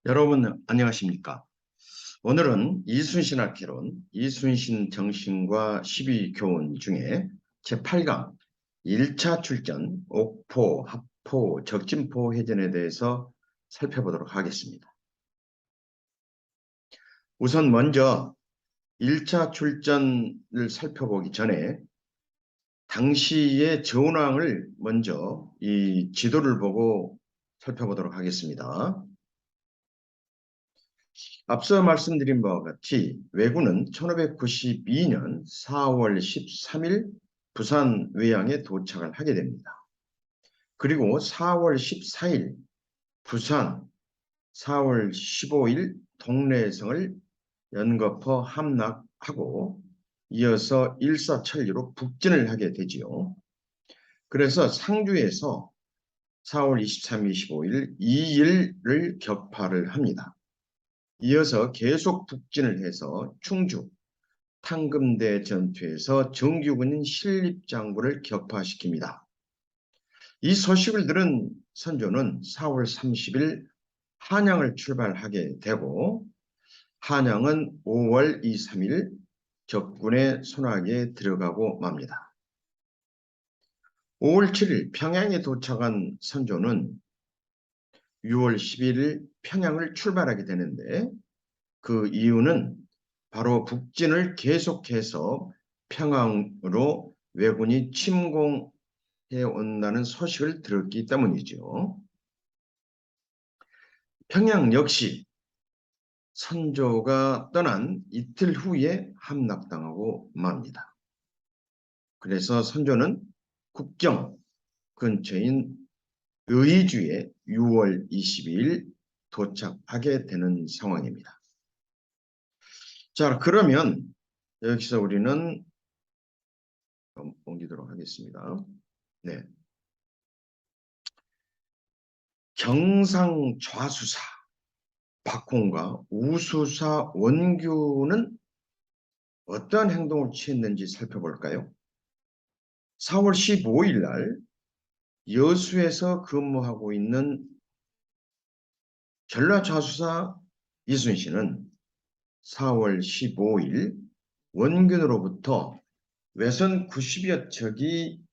여러분 안녕하십니까? 오늘은 이순신 학개론, 이순신 정신과 시비교훈 중에 제8강 1차 출전, 옥포, 합포, 적진포 해전에 대해서 살펴보도록 하겠습니다. 우선 먼저 1차 출전을 살펴보기 전에 당시의 전황을 먼저 이 지도를 보고 살펴보도록 하겠습니다. 앞서 말씀드린 바와 같이 왜군은 1592년 4월 13일 부산 외양에 도착을 하게 됩니다. 그리고 4월 14일 부산, 4월 15일 동래성을 연거포 함락하고 이어서 일사천리로 북진을 하게 되지요. 그래서 상주에서 4월 23, 25일 2일을 격파를 합니다. 이어서 계속 북진을 해서 충주, 탕금대 전투에서 정규군인 신립장군을 격파시킵니다. 이 소식을 들은 선조는 4월 30일 한양을 출발하게 되고 한양은 5월 23일 적군의 손아귀에 들어가고 맙니다. 5월 7일 평양에 도착한 선조는 6월 11일 평양을 출발하게 되는데 그 이유는 바로 북진을 계속해서 평양으로 왜군이 침공해 온다는 소식을 들었기 때문이죠. 평양 역시 선조가 떠난 이틀 후에 함락당하고 맙니다. 그래서 선조는 국경 근처인 의주에 6월 22일 도착하게 되는 상황입니다. 자, 그러면 여기서 우리는 옮기도록 하겠습니다. 네. 경상좌수사 박홍과 우수사 원규는 어떠한 행동을 취했는지 살펴볼까요? 4월 15일 날 여수에서 근무하고 있는 전라좌수사 이순신은 4월 15일 원균으로부터 외선 90여 척이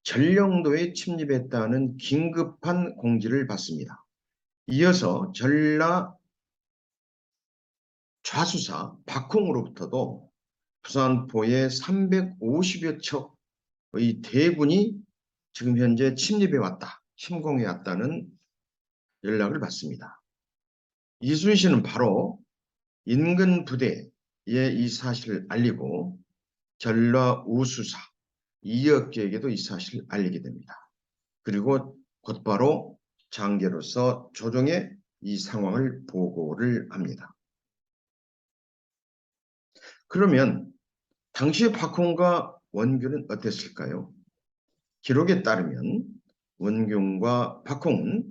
전령도에 침입했다는 긴급한 공지를 받습니다. 이어서 전라 좌수사 박홍으로부터도 부산포에 350여 척의 대군이 지금 현재 침입해 왔다, 침공해 왔다는 연락을 받습니다. 이순신은 바로 인근 부대에 이 사실을 알리고 전라 우수사 이혁계에게도 이 사실을 알리게 됩니다. 그리고 곧바로 장계로서 조정에 이 상황을 보고를 합니다. 그러면 당시 박홍과 원균은 어땠을까요? 기록에 따르면 원균과 박홍은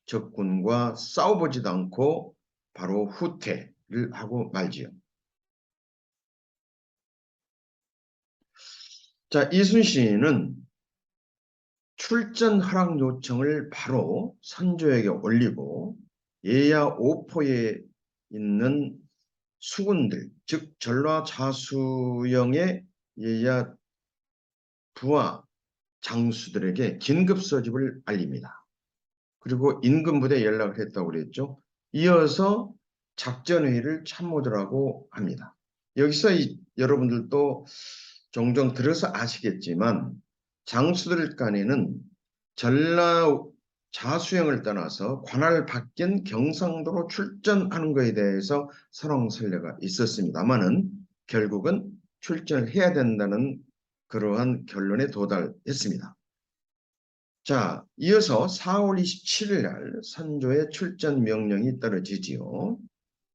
적군과 싸워보지도 않고 바로 후퇴를 하고 말지요. 자, 이순신은 출전 허락 요청을 바로 선조에게 올리고 예야 오포에 있는 수군들, 즉 전라 자수영의 예야 부하 장수들에게 긴급 소집을 알립니다. 그리고 인근 부대에 연락을 했다고 그랬죠. 이어서 작전회의를 참모들하고 합니다. 여기서 여러분들도 종종 들어서 아시겠지만 장수들 간에는 전라 자수영을 떠나서 관할 바뀐 경상도로 출전하는 것에 대해서 설왕설래가 있었습니다만은 결국은 출전을 해야 된다는 그러한 결론에 도달했습니다. 자, 이어서 4월 27일 날 선조의 출전 명령이 떨어지지요.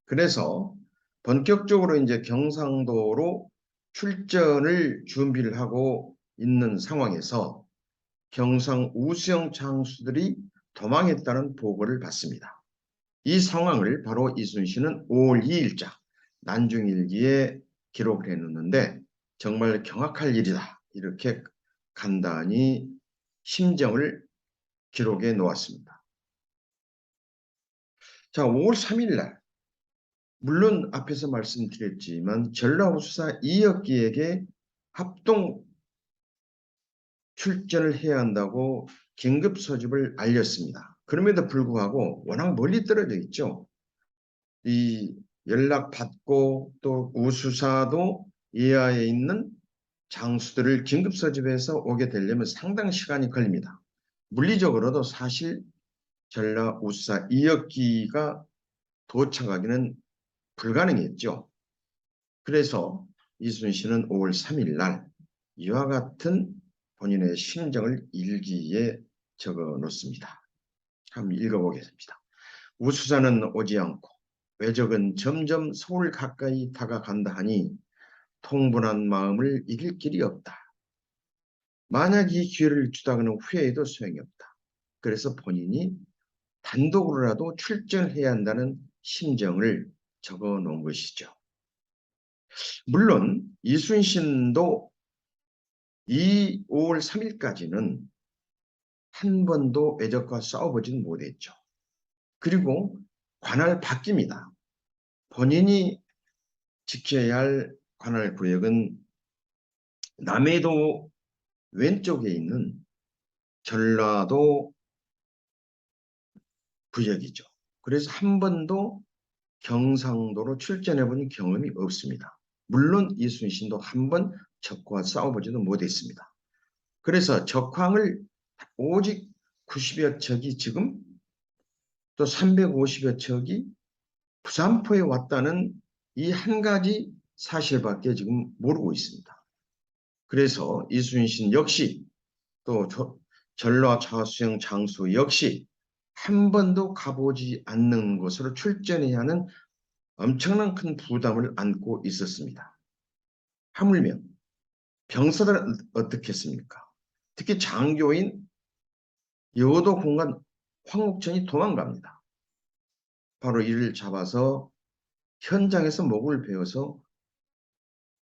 그래서 본격적으로 이제 경상도로 출전을 준비를 하고 있는 상황에서 경상 우수영 장수들이 도망했다는 보고를 받습니다. 이 상황을 바로 이순신은 5월 2일자 난중일기에 기록을 해놓는데 정말 경악할 일이다, 이렇게 간단히 심정을 기록해 놓았습니다. 자, 5월 3일 날, 물론 앞에서 말씀드렸지만 전라우수사 이혁기에게 합동 출전을 해야 한다고 긴급 소집을 알렸습니다. 그럼에도 불구하고 워낙 멀리 떨어져 있죠. 이 연락받고 또 우수사도 이하에 있는 장수들을 긴급 소집해서 오게 되려면 상당 시간이 걸립니다. 물리적으로도 사실 전라 우수사 이혁기가 도착하기는 불가능했죠. 그래서 이순신은 5월 3일 날 이와 같은 본인의 심정을 일기에 적어 놓습니다. 한번 읽어보겠습니다. 우수사는 오지 않고 왜적은 점점 서울 가까이 다가간다 하니 통분한 마음을 이길 길이 없다. 만약 이 기회를 주다가는 후회해도 소용이 없다. 그래서 본인이 단독으로라도 출전해야 한다는 심정을 적어 놓은 것이죠. 물론 이순신도 이 5월 3일까지는 한 번도 외적과 싸워보지는 못했죠. 그리고 관할 바뀝니다. 본인이 지켜야 할 관할 구역은 남해도 왼쪽에 있는 전라도 구역이죠. 그래서 한 번도 경상도로 출전해본 경험이 없습니다. 물론 이순신도 한 번 적과 싸워보지도 못했습니다. 그래서 적황을 오직 90여 척이 지금 또 350여 척이 부산포에 왔다는 이 한 가지 사실밖에 지금 모르고 있습니다. 그래서 이순신 역시 또 전라 좌수영 장수 역시 한 번도 가보지 않는 곳으로 출전해야 하는 엄청난 큰 부담을 안고 있었습니다. 하물며 병사들은 어떻게 했습니까? 특히 장교인 여도 공간 황옥천이 도망갑니다. 바로 이를 잡아서 현장에서 목을 베어서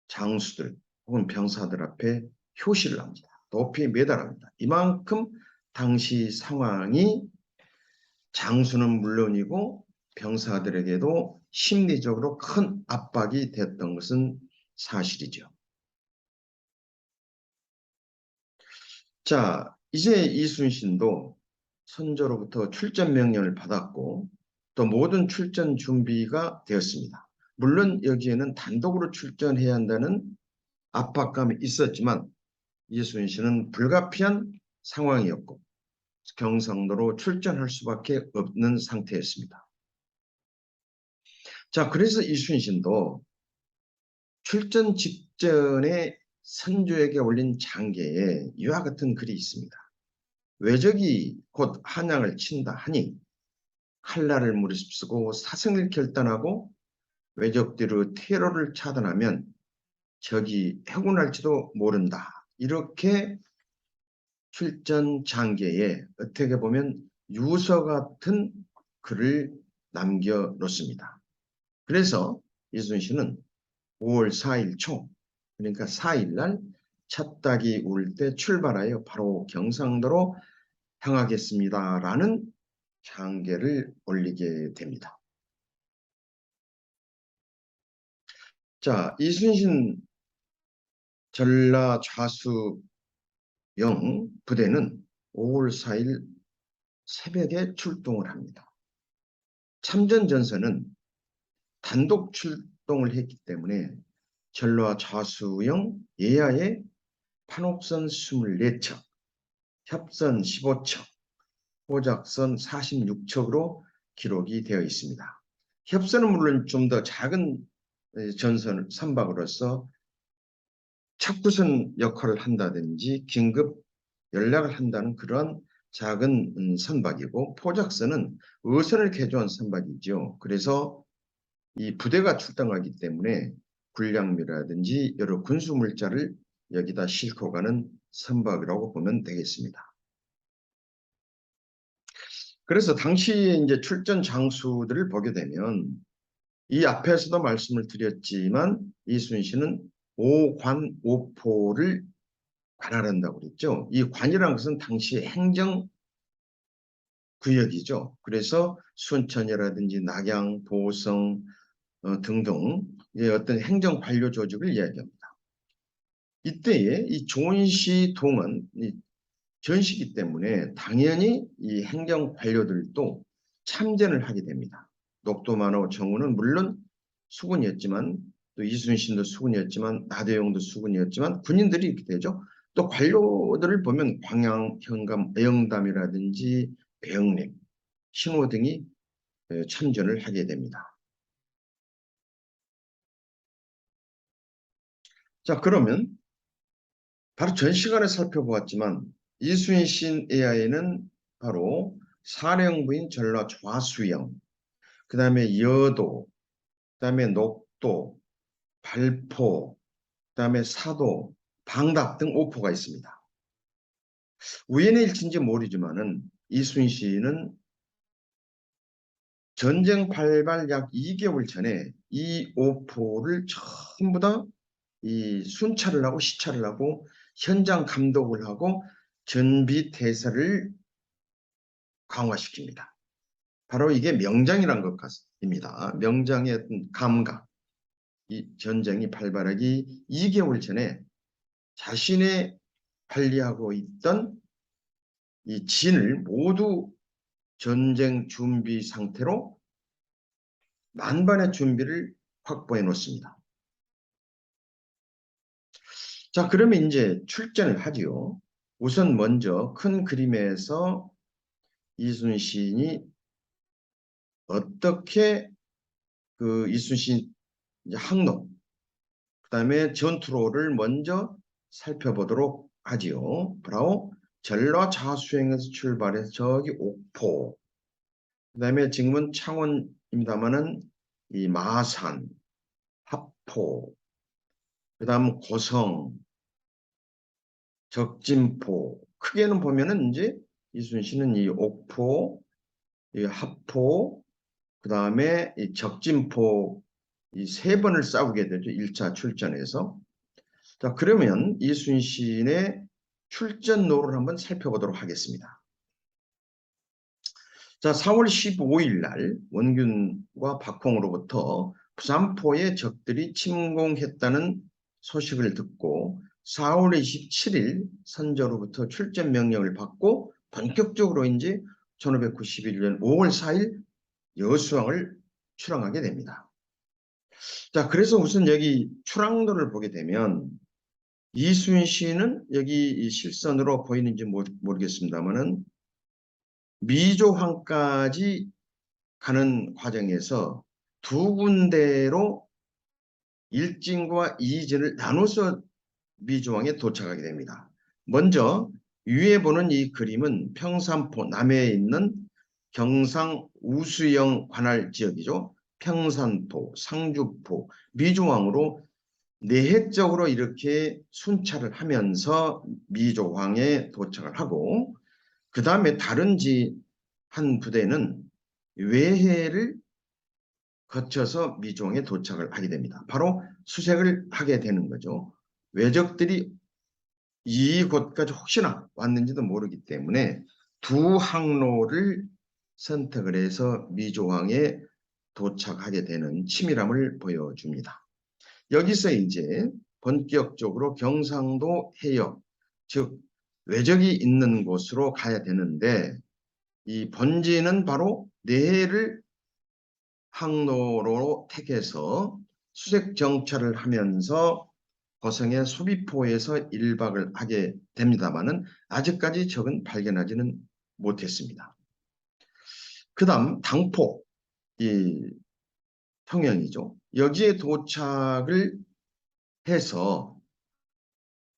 장수들 혹은 병사들 앞에 효시를 합니다. 높이 매달합니다. 이만큼 당시 상황이 장수는 물론이고 병사들에게도 심리적으로 큰 압박이 됐던 것은 사실이죠. 자, 이제 이순신도 선조로부터 출전 명령을 받았고 또 모든 출전 준비가 되었습니다. 물론 여기에는 단독으로 출전해야 한다는 압박감이 있었지만 이순신은 불가피한 상황이었고 경상도로 출전할 수밖에 없는 상태였습니다. 자, 그래서 이순신도 출전 직전에 선조에게 올린 장계에 이와 같은 글이 있습니다. 왜적이 곧 한양을 친다 하니 칼날을 무릅쓰고 사승을 결단하고 왜적들의 테러를 차단하면 적이 해군할지도 모른다. 이렇게 출전 장계에 어떻게 보면 유서 같은 글을 남겨놓습니다. 그래서 이순신은 5월 4일 초, 그러니까 4일 날 첫 닭이 울 때 출발하여 바로 경상도로 향하겠습니다라는 장계를 올리게 됩니다. 자, 이순신 전라 좌수영 부대는 5월 4일 새벽에 출동을 합니다. 참전 전선은 단독 출동을 했기 때문에 전라 좌수영 예하의 판옥선 24척, 협선 15척, 호작선 46척으로 기록이 되어 있습니다. 협선은 물론 좀 더 작은 전선 선박으로서 척구선 역할을 한다든지 긴급 연락을 한다는 그런 작은 선박이고 포작선은 의선을 개조한 선박이죠. 그래서 이 부대가 출동하기 때문에 군량미라든지 여러 군수 물자를 여기다 싣고 가는 선박이라고 보면 되겠습니다. 그래서 당시에 이제 출전 장수들을 보게 되면 이 앞에서도 말씀을 드렸지만 이순신은 오관 오포를 관할한다고 그랬죠. 이 관이라는 것은 당시 행정 구역이죠. 그래서 순천이라든지 낙양, 보성 등등 어떤 행정 관료 조직을 이야기합니다. 이때에 이 존시동은 전시기 때문에 당연히 이 행정 관료들도 참전을 하게 됩니다. 녹도만호 정우는 물론 수군이었지만 또 이순신도 수군이었지만 나대용도 수군이었지만 군인들이 이렇게 되죠. 또 관료들을 보면 광양, 현감, 애영담이라든지 배영림, 신호 등이 참전을 하게 됩니다. 자, 그러면 바로 전 시간에 살펴보았지만 이순신 AI는 바로 사령부인 전라 좌수영, 그 다음에 여도, 그 다음에 녹도, 발포, 그 다음에 사도, 방답 등 오포가 있습니다. 우연의 일치인지 모르지만은 이순신은 전쟁 발발 약 2개월 전에 이 오포를 전부 다 이 순찰을 하고 시찰을 하고 현장 감독을 하고 전비 태세를 강화시킵니다. 바로 이게 명장이란 것 같습니다. 명장의 어떤 감각, 이 전쟁이 발발하기 2개월 전에 자신의 관리하고 있던 이 진을 모두 전쟁 준비 상태로 만반의 준비를 확보해 놓습니다. 자, 그러면 이제 출전을 하지요. 우선 먼저 큰 그림에서 이순신이 어떻게 그 이순신 항로, 그 다음에 전투로를 먼저 살펴보도록 하지요. 바로 전라 자수행에서 출발해서 저기 옥포, 그 다음에 지금은 창원입니다마는 이 마산, 합포, 그 다음 고성, 적진포, 크게는 보면은 이제 이순신은 이 옥포, 이 합포, 그 다음에 이 적진포 이 세 번을 싸우게 되죠. 1차 출전에서. 자, 그러면 이순신의 출전로를 한번 살펴보도록 하겠습니다. 자, 4월 15일 날 원균과 박홍으로부터 부산포에 적들이 침공했다는 소식을 듣고 4월 27일 선조로부터 출전 명령을 받고 본격적으로 이제 1591년 5월 4일 여수왕을 출항하게 됩니다. 자, 그래서 우선 여기 출항로를 보게 되면 이순신은 여기 실선으로 보이는지 모르겠습니다만은 미조항까지 가는 과정에서 두 군데로 일진과 이진을 나눠서 미조항에 도착하게 됩니다. 먼저 위에 보는 이 그림은 평산포 남해에 있는 경상 우수영 관할 지역이죠. 평산포, 상주포, 미조항으로 내핵적으로 이렇게 순찰을 하면서 미조항에 도착을 하고 그 다음에 다른 한 부대는 외해를 거쳐서 미조항에 도착을 하게 됩니다. 바로 수색을 하게 되는 거죠. 외적들이 이곳까지 혹시나 왔는지도 모르기 때문에 두 항로를 선택을 해서 미조항에 도착하게 되는 치밀함을 보여줍니다. 여기서 이제 본격적으로 경상도 해역, 즉 외적이 있는 곳으로 가야 되는데 이 본지는 바로 내해를 항로로 택해서 수색 정찰을 하면서 고성의 소비포에서 1박을 하게 됩니다만은 아직까지 적은 발견하지는 못했습니다. 그 다음 당포, 이 통영이죠. 여기에 도착을 해서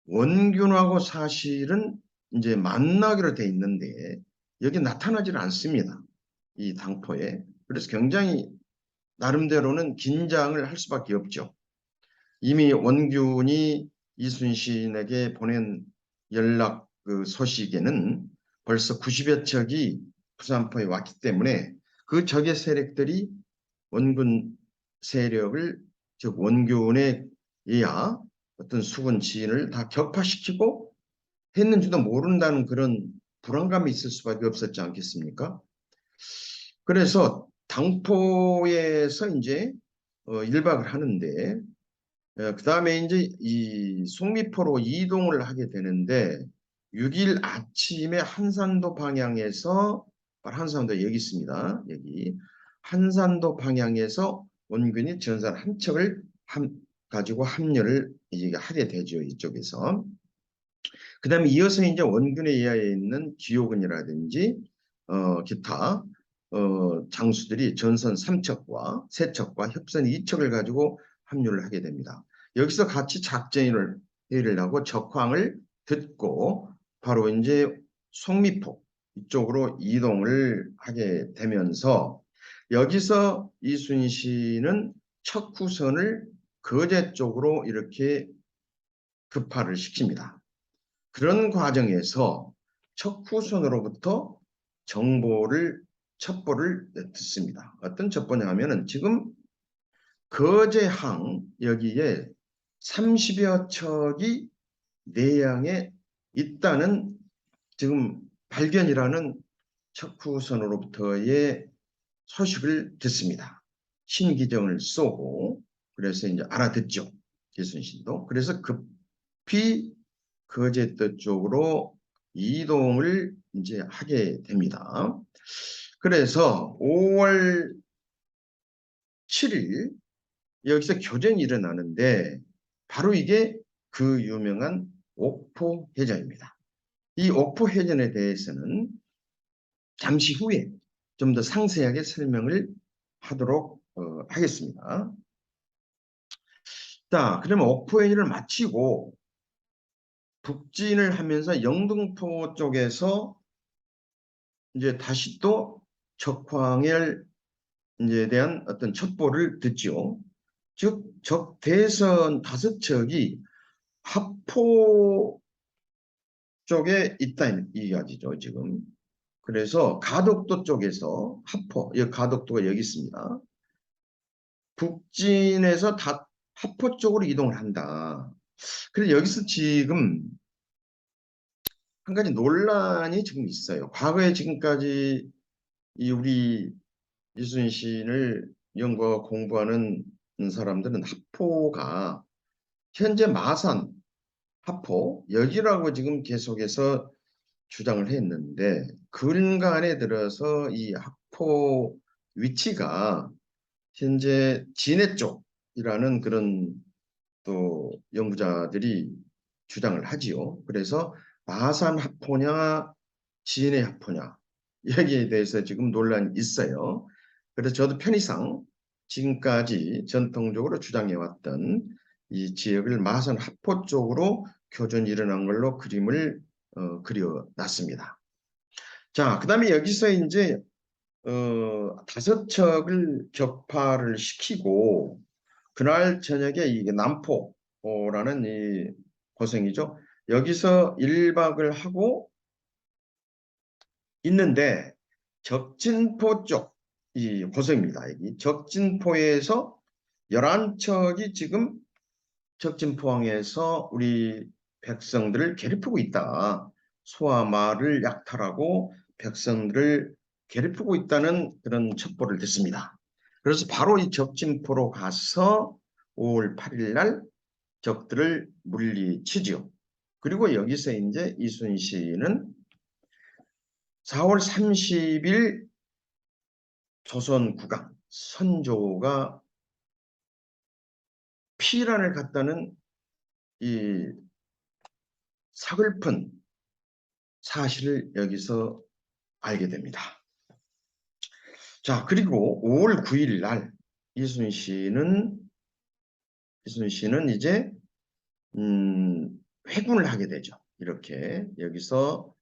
원균하고 사실은 이제 만나기로 돼 있는데 여기 나타나지는 않습니다. 이 당포에. 그래서 굉장히 나름대로는 긴장을 할 수밖에 없죠. 이미 원균이 이순신에게 보낸 연락 그 소식에는 벌써 90여 척이 부산포에 왔기 때문에 그 적의 세력들이 원군 세력을 즉 원균에 의하 어떤 수군 지인을 다 격파시키고 했는지도 모른다는 그런 불안감이 있을 수밖에 없었지 않겠습니까? 그래서 당포에서 이제 1박을 하는데 그 다음에 이제 이 속리포로 이동을 하게 되는데 6일 아침에 한산도 방향에서 한산도 여기 있습니다. 여기 한산도 방향에서 원균이 전선 한 척을 가지고 합류를 이제 하게 되죠. 이쪽에서. 그 다음에 이어서 이제 원균의 이하에 있는 기호근이라든지 기타 장수들이 전선 3척과 3척과 협선 2척을 가지고 합류를 하게 됩니다. 여기서 같이 작전을 회의를 하고 적황을 듣고 바로 이제 속리포 이쪽으로 이동을 하게 되면서 여기서 이순신은 척후선을 거제 쪽으로 이렇게 급파를 시킵니다. 그런 과정에서 척후선으로부터 첩보를 듣습니다. 어떤 첩보냐 하면은 지금 거제항 여기에 30여 척이 내양에 있다는 지금 발견이라는 척후선으로부터의 소식을 듣습니다. 신기정을 쏘고 그래서 이제 알아듣죠. 이순신도. 그래서 급히 거제도 쪽으로 이동을 이제 하게 됩니다. 그래서 5월 7일 여기서 교전이 일어나는데 바로 이게 그 유명한 옥포해전입니다. 이 옥포해전에 대해서는 잠시 후에 좀 더 상세하게 설명을 하도록 하겠습니다. 자, 그러면 옥포해전을 마치고 북진을 하면서 영등포 쪽에서 이제 다시 또 적황에 이제 대한 어떤 첩보를 듣죠. 즉, 적 대선 5척이 합포 쪽에 있다 이야기죠, 지금. 그래서 가덕도 쪽에서 여기 가덕도가 여기 있습니다. 북진에서 다 합포 쪽으로 이동을 한다. 그래서 여기서 지금 한 가지 논란이 지금 있어요. 과거에 지금까지 이 우리 이순신을 연구하고 공부하는 사람들은 합포가 현재 마산, 합포 여기라고 지금 계속해서 주장을 했는데 근간에 들어서 이 합포 위치가 현재 진해 쪽이라는 그런 또 연구자들이 주장을 하지요. 그래서 마산 합포냐 진해 합포냐 여기에 대해서 지금 논란이 있어요. 그래서 저도 편의상 지금까지 전통적으로 주장해왔던 이 지역을 마산 합포 쪽으로 교전이 일어난 걸로 그림을 그려놨습니다. 자, 그 다음에 여기서 이제 5척을 격파를 시키고 그날 저녁에 이게 남포라는 이 고성이죠. 여기서 1박을 하고 있는데 적진포 쪽 이 고성입니다. 여기 적진포에서 11척이 지금 적진포항에서 우리 백성들을 괴롭히고 있다. 소와 말을 약탈하고 백성들을 괴롭히고 있다는 그런 첩보를 듣습니다. 그래서 바로 이 적진포로 가서 5월 8일 날 적들을 물리치죠. 그리고 여기서 이제 이순신은 4월 30일 조선국왕 선조가 피란을 갖다는 이 서글픈 사실을 여기서 알게 됩니다. 자, 그리고 5월 9일 날 이순신은 이제 회군을 하게 되죠. 이렇게 여기서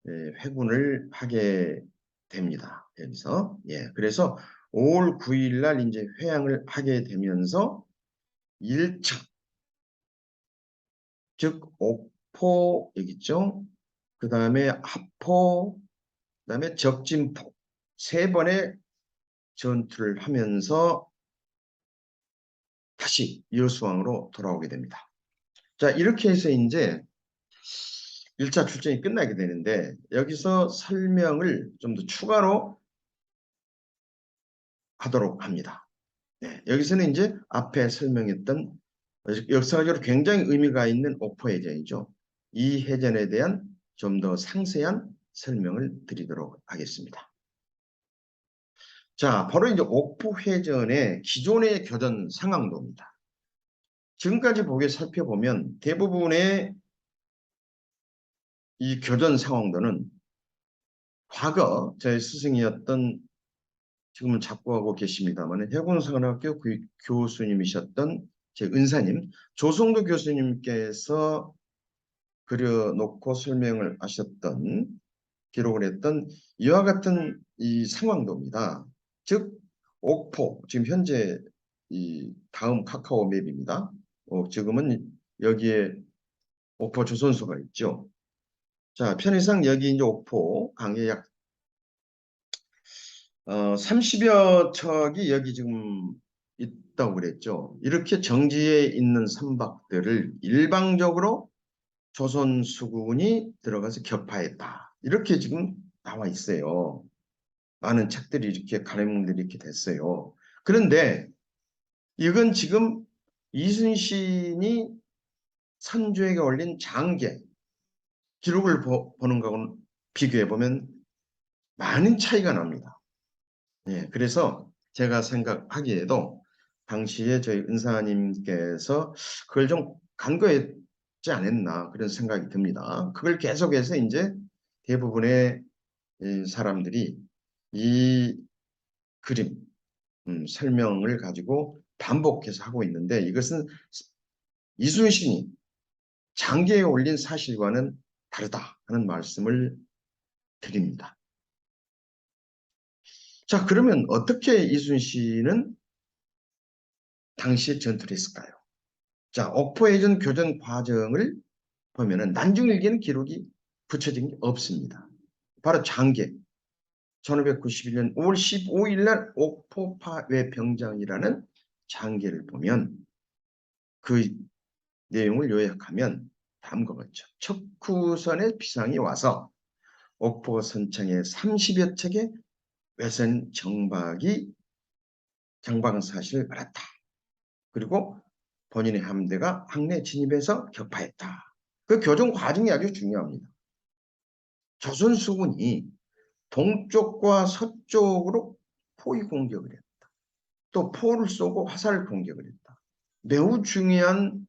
회군을 하게 됩니다. 여기서 그래서 5월 9일 날 이제 회항을 하게 되면서 1차 즉 옥포 여기 있죠. 그 다음에 합포, 그 다음에 적진포 3번의 전투를 하면서 다시 여수왕으로 돌아오게 됩니다. 자, 이렇게 해서 이제 1차 출전이 끝나게 되는데 여기서 설명을 좀 더 추가로 하도록 합니다. 네, 여기서는 이제 앞에 설명했던 역사적으로 굉장히 의미가 있는 옥포해전이죠. 이 해전에 대한 좀 더 상세한 설명을 드리도록 하겠습니다. 자, 바로 이제 옥포해전의 기존의 교전 상황도입니다. 지금까지 살펴보면 대부분의 이 교전 상황도는 과거 저희 스승이었던 지금은 작고하고 계십니다만 해군사관학교 교수님이셨던 제 은사님 조성도 교수님께서 그려놓고 설명을 하셨던 기록을 했던 이와 같은 이 상황도입니다. 즉 옥포 지금 현재 이 다음 카카오 맵입니다. 지금은 여기에 옥포 조선소가 있죠. 자, 편의상 여기 이제 옥포 강에 약 30여 척이 여기 지금 있다고 그랬죠. 이렇게 정지에 있는 선박들을 일방적으로 조선 수군이 들어가서 격파했다. 이렇게 지금 나와 있어요. 많은 책들이 이렇게 가내문들이 이렇게 됐어요. 그런데 이건 지금 이순신이 선조에게 올린 장계 기록을 보는 거하고는 비교해 보면 많은 차이가 납니다. 예, 그래서 제가 생각하기에도 당시에 저희 은사님께서 그걸 좀 간과했지 않았나 그런 생각이 듭니다. 그걸 계속해서 이제 대부분의 사람들이 이 그림, 설명을 가지고 반복해서 하고 있는데 이것은 이순신이 장계에 올린 사실과는 다르다 하는 말씀을 드립니다. 자, 그러면 어떻게 이순신은 당시에 전투를 했을까요? 자, 옥포해전 교전 과정을 보면은 난중일기에는 기록이 붙여진 게 없습니다. 바로 장계 1591년 5월 15일 날 옥포파외 병장이라는 장계를 보면 그 내용을 요약하면 다음과 같죠. 척후선의 비상이 와서 옥포 선창에 30여 척의 외선 정박한 사실을 알았다. 그리고 본인의 함대가 항내 진입해서 격파했다. 그 교전 과정이 아주 중요합니다. 조선 수군이 동쪽과 서쪽으로 포위 공격을 했다. 또 포를 쏘고 화살 공격을 했다. 매우 중요한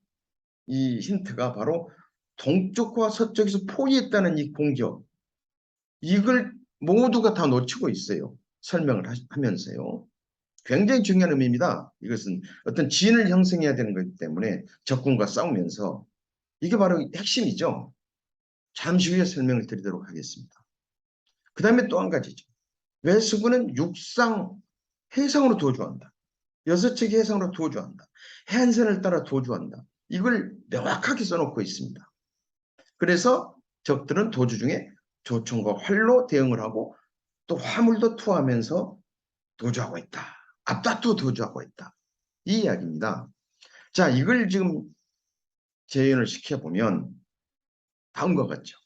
이 힌트가 바로 동쪽과 서쪽에서 포위했다는 이 공격. 이걸 모두가 다 놓치고 있어요. 설명을 하면서요. 굉장히 중요한 의미입니다. 이것은 어떤 진을 형성해야 되는 거기 때문에 적군과 싸우면서 이게 바로 핵심이죠. 잠시 후에 설명을 드리도록 하겠습니다. 그 다음에 또 한 가지죠. 외수군은 해상으로 도주한다. 6척이 해상으로 도주한다. 해안선을 따라 도주한다. 이걸 명확하게 써놓고 있습니다. 그래서 적들은 도주 중에 조총과 활로 대응을 하고 또 화물도 투하하면서 도주하고 있다. 앞다투어 도주하고 있다. 이 이야기입니다. 자, 이걸 지금 재현을 시켜보면 다음과 같죠.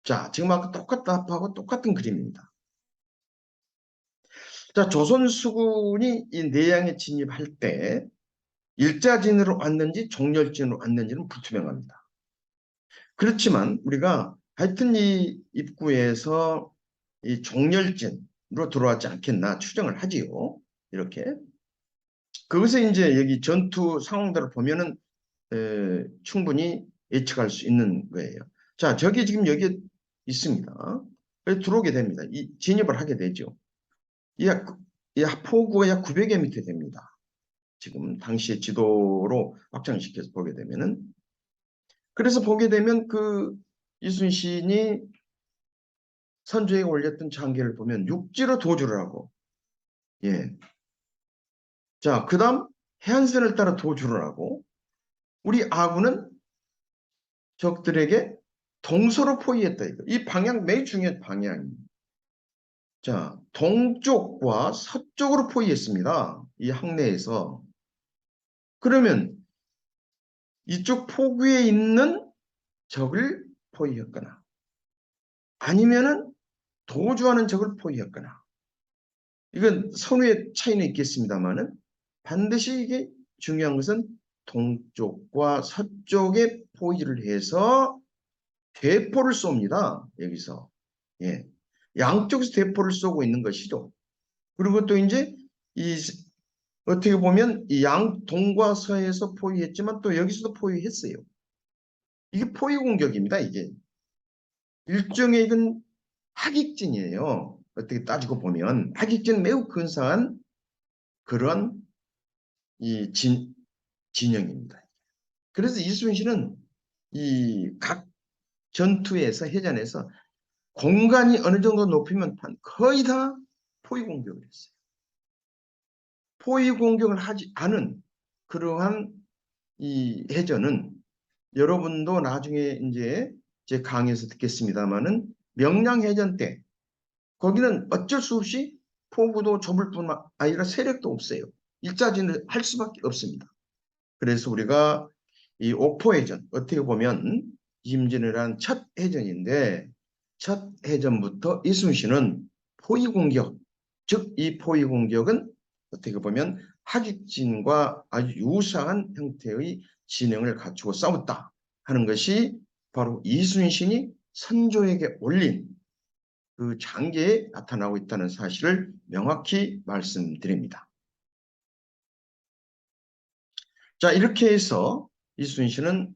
자, 지금 아까 똑같다 합하고 똑같은 그림입니다. 자, 조선 수군이 이 내양에 진입할 때 일자진으로 왔는지 종렬진으로 왔는지는 불투명합니다. 그렇지만 우리가 하여튼 이 입구에서 이 종렬진으로 들어왔지 않겠나 추정을 하지요. 이렇게. 그것에 이제 여기 전투 상황들을 보면은 충분히 예측할 수 있는 거예요. 자, 저기 지금 여기 있습니다. 들어오게 됩니다. 진입을 하게 되죠. 이 포구가 약 900여 미터 됩니다. 지금 당시의 지도로 확장시켜서 보게 되면은. 그래서 보게 되면 그 이순신이 선조에게 올렸던 장계를 보면 육지로 도주를 하고, 예. 자, 그 다음 해안선을 따라 도주를 하고, 우리 아군은 적들에게 동서로 포위했다. 이 방향 매우 중요한 방향입니다. 자, 동쪽과 서쪽으로 포위했습니다. 이 항내에서. 그러면 이쪽 포구에 있는 적을 포위했거나 아니면은 도주하는 적을 포위했거나 이건 선후의 차이는 있겠습니다만은 반드시 이게 중요한 것은 동쪽과 서쪽에 포위를 해서 대포를 쏩니다. 여기서. 예. 양쪽에서 대포를 쏘고 있는 것이죠. 그리고 또 이제 이 어떻게 보면 이 동과 서에서 포위했지만 또 여기서도 포위했어요. 이게 포위 공격입니다. 이게 일종의 이건 하객진이에요. 어떻게 따지고 보면 하객진 매우 근사한 그런 이 진영입니다. 그래서 이순신은 이 각 전투에서 해전에서 공간이 어느 정도 높이면 거의 다 포위 공격을 했어요. 포위 공격을 하지 않은 그러한 이 해전은 여러분도 나중에 이제 제 강의에서 듣겠습니다만은 명량해전 때 거기는 어쩔 수 없이 포구도 좁을 뿐만 아니라 세력도 없어요. 일자진을 할 수밖에 없습니다. 그래서 우리가 이 옥포해전 어떻게 보면 임진왜란 첫 해전인데 첫 해전부터 이순신은 포위 공격, 즉 이 포위 공격은 어떻게 보면 하객진과 아주 유사한 형태의 진영을 갖추고 싸웠다 하는 것이 바로 이순신이 선조에게 올린 그 장계에 나타나고 있다는 사실을 명확히 말씀드립니다. 자, 이렇게 해서 이순신은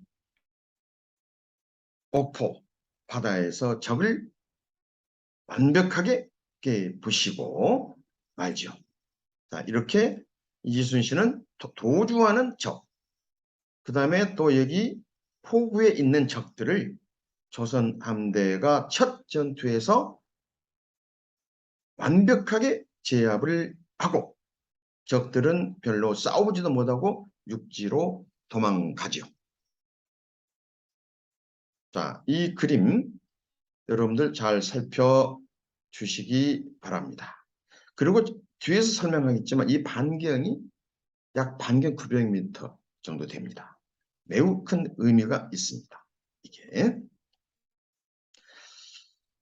옥포 바다에서 적을 완벽하게 부시고 말죠. 자, 이렇게 이순신은 도주하는 적, 그 다음에 또 여기 포구에 있는 적들을 조선 함대가 첫 전투에서 완벽하게 제압을 하고 적들은 별로 싸우지도 못하고 육지로 도망가죠. 자, 이 그림 여러분들 잘 살펴주시기 바랍니다. 그리고 뒤에서 설명하겠지만 이 반경이 약 반경 900m 정도 됩니다. 매우 큰 의미가 있습니다. 이게.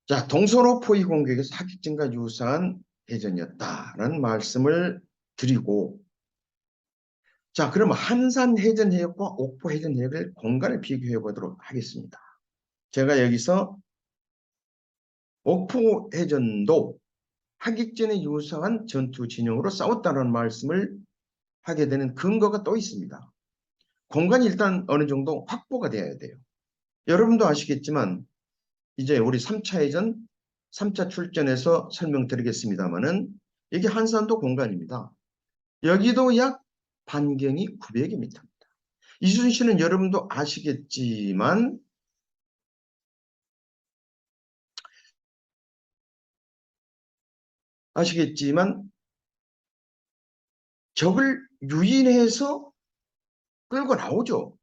자, 동서로 포위 공격에서 하객진과 유사한 해전이었다라는 말씀을 드리고, 자, 그러면 한산 해전 해역과 옥포 해전 해역을 공간을 비교해 보도록 하겠습니다. 제가 여기서 옥포 해전도 하객진에 유사한 전투 진영으로 싸웠다는 말씀을 하게 되는 근거가 또 있습니다. 공간이 일단 어느 정도 확보가 돼야 돼요. 여러분도 아시겠지만 이제 우리 3차 해전, 3차 출전에서 설명드리겠습니다만은 이게 한산도 공간입니다. 여기도 약 반경이 900m입니다. 이순신은 여러분도 아시겠지만 적을 유인해서 끌고 나오죠.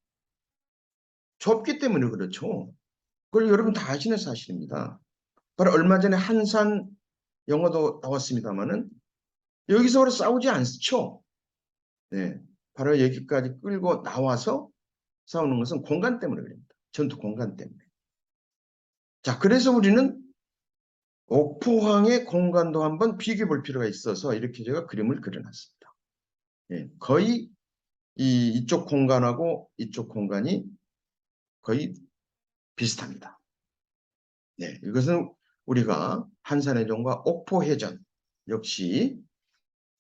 좁기 때문에 그렇죠. 그걸 여러분 다 아시는 사실입니다. 바로 얼마 전에 한산 영화도 나왔습니다만은 여기서 싸우지 않죠. 네, 바로 여기까지 끌고 나와서 싸우는 것은 공간 때문에 그럽니다. 전투 공간 때문에. 자, 그래서 우리는 옥포항의 공간도 한번 비교해 볼 필요가 있어서 이렇게 제가 그림을 그려놨습니다. 네, 거의 이쪽 공간하고 이쪽 공간이 거의 비슷합니다. 네, 이것은 우리가 한산해전과 옥포해전 역시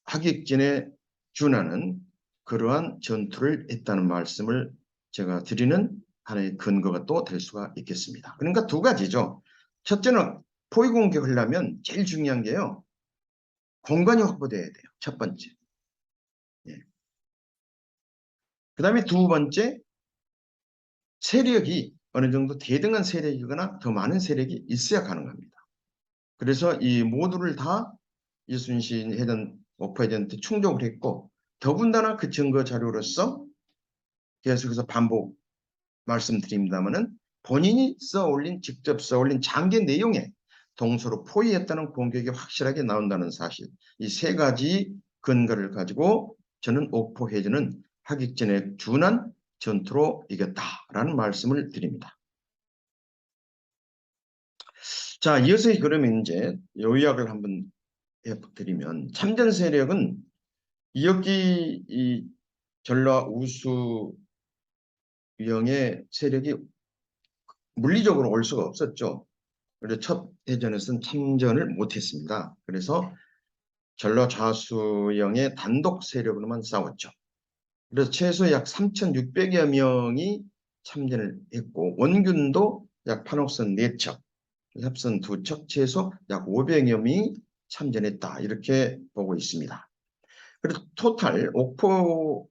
하객진에 준하는 그러한 전투를 했다는 말씀을 제가 드리는 하나의 근거가 또 될 수가 있겠습니다. 그러니까 두 가지죠. 첫째는 포위 공격을 하려면 제일 중요한 게요. 공간이 확보돼야 돼요. 첫 번째. 예. 그 다음에 두 번째, 세력이 어느 정도 대등한 세력이거나 더 많은 세력이 있어야 가능합니다. 그래서 이 모두를 다 이순신 해전, 옥포해전 때 충족을 했고 더군다나 그 증거 자료로서 계속해서 반복 말씀드립니다만은 본인이 직접 써올린 장계 내용에 동서로 포위했다는 공격이 확실하게 나온다는 사실, 이 세 가지 근거를 가지고 저는 옥포해전은 하객진에 준한 전투로 이겼다라는 말씀을 드립니다. 자, 이어서 그러면 이제 요약을 한번 드리면 참전 세력은 이혁기 이 전라 우수 위영의 세력이 물리적으로 올 수가 없었죠. 그래서 첫 대전에서는 참전을 못했습니다. 그래서 전라 좌수영의 단독 세력으로만 싸웠죠. 그래서 최소 약 3,600여 명이 참전을 했고 원균도 약 판옥선 4척, 협선 2척, 최소 약 500여 명이 참전했다. 이렇게 보고 있습니다. 그래서 토탈 옥포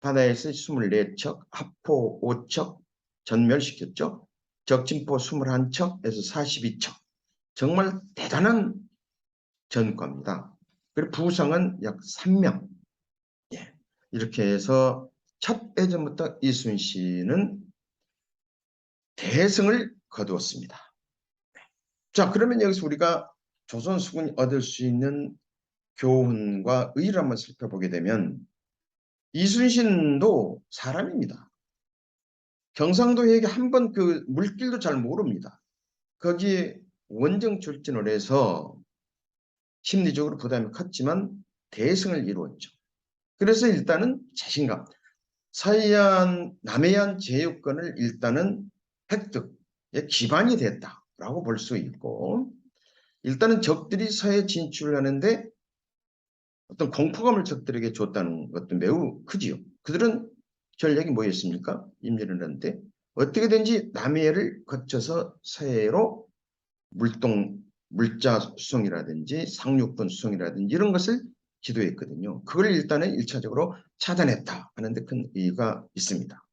바다에서 24척, 합포 5척 전멸시켰죠. 적진포 21척에서 42척. 정말 대단한 전과입니다. 그리고 부상은 약 3명. 예. 이렇게 해서 첫 예전부터 이순신은 대승을 거두었습니다. 자, 그러면 여기서 우리가 조선 수군이 얻을 수 있는 교훈과 의의를 한번 살펴보게 되면 이순신도 사람입니다. 경상도에게 한 번 그 물길도 잘 모릅니다. 거기에 원정 출진을 해서 심리적으로 부담이 컸지만 대승을 이루었죠. 그래서 일단은 자신감, 남해안 제휴권을 일단은 획득의 기반이 됐다라고 볼 수 있고, 일단은 적들이 서해 진출하는데 어떤 공포감을 적들에게 줬다는 것도 매우 크지요. 그들은 전략이 뭐였습니까? 임진왜란때 어떻게든지 남해를 거쳐서 서해로 물자 수송이라든지 상륙권 수송이라든지 이런 것을 기도했거든요. 그걸 일단은 1차적으로 차단했다 하는 데 큰 의의가 있습니다.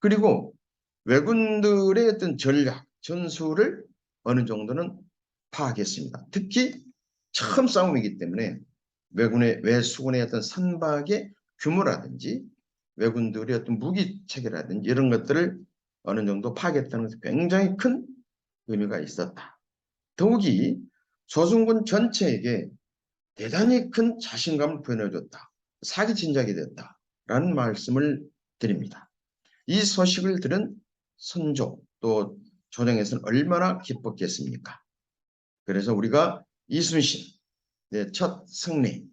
그리고 왜군들의 어떤 전략, 전술을 어느 정도는 파악했습니다. 특히 처음 싸움이기 때문에 왜수군의 어떤 선박의 규모라든지 왜군들의 어떤 무기 체계라든지 이런 것들을 어느 정도 파악했다는 것이 굉장히 큰 의미가 있었다. 더욱이 조선군 전체에게 대단히 큰 자신감을 보여줬다. 사기 진작이 됐다라는 말씀을 드립니다. 이 소식을 들은 선조 또 조정에서는 얼마나 기뻤겠습니까? 그래서 우리가 이순신의 첫 승리,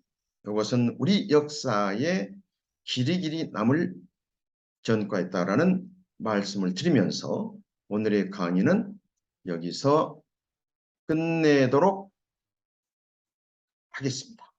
이것은 우리 역사에 길이길이 남을 전과했다라는 말씀을 드리면서 오늘의 강의는 여기서 끝내도록 하겠습니다.